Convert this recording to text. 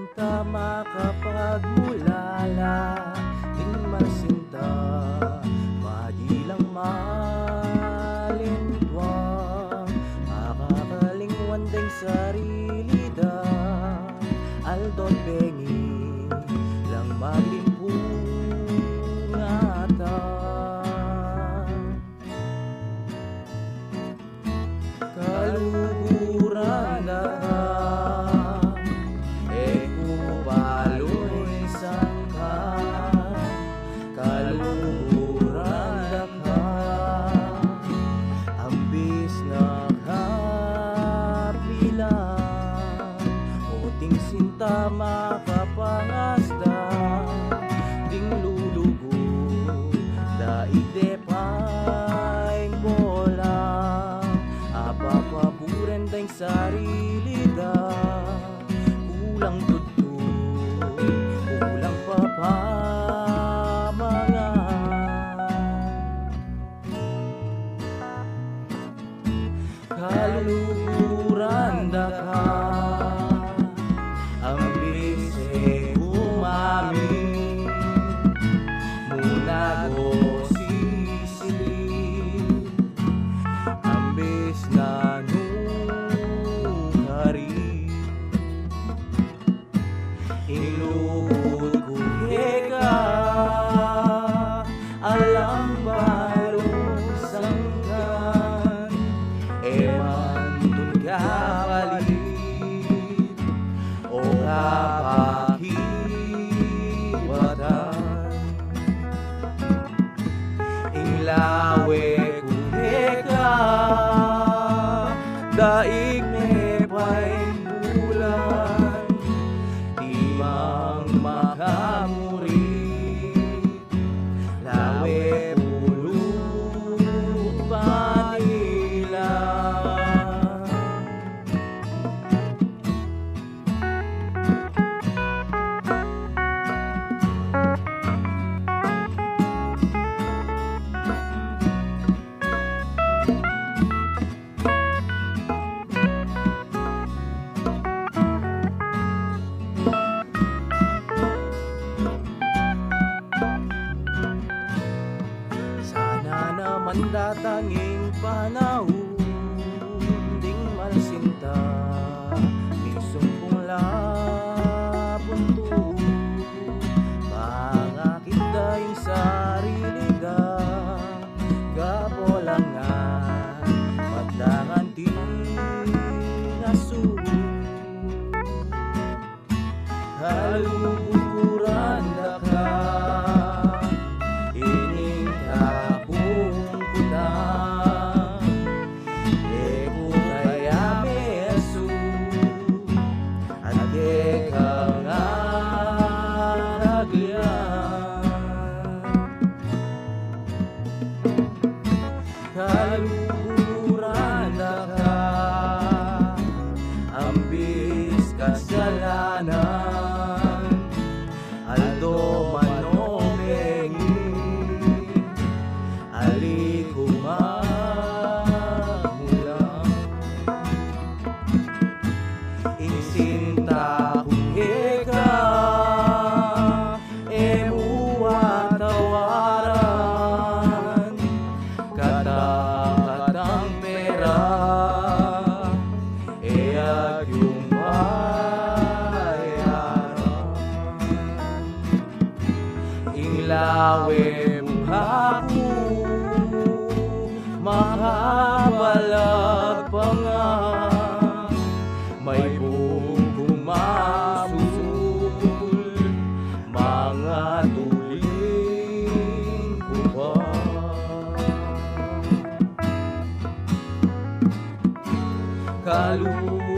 sinta makapagmulala, ding masinta madilang malintwang, makakalingwan ding sarili da aldot bengi lang maglimpungata. Kaluhuran na ekubaloy sangka, kaluhuran na ambis na kapilang, uting sinta makapangasda, ding lulugod daigde pa'y bola, apapaburen ding sarili da, kulang tutut, kulang papamangan. Kaluhuran da ka, ang bise umami, munago sisili, ambis na nungari, iluhod kuheka, alam balong sangkan, eman dun kapalit, o kapakiwatan, inglawe kuheka, daig me pa'y bulan, timang makamurit, lawe pulot panila. Sana naman datanging panahon, ding malsinta, misumpong labunto, mangakit dahing sarili da, kapolangan, matdangan tinasu, kaluhuran da ka, ining kapungkutan, eko kaya mesu, at eka nga nagyan. Kaluhuran na ka, ambis kasalanan, aldo manomengi, alikumamula, insinta kuheka, emuwa tawaran, kata-katang pera, eag yung bayaran, inglawe buhaku, makabalag pa nga, may bumasul, mga tuling ko pa. Kaluhuran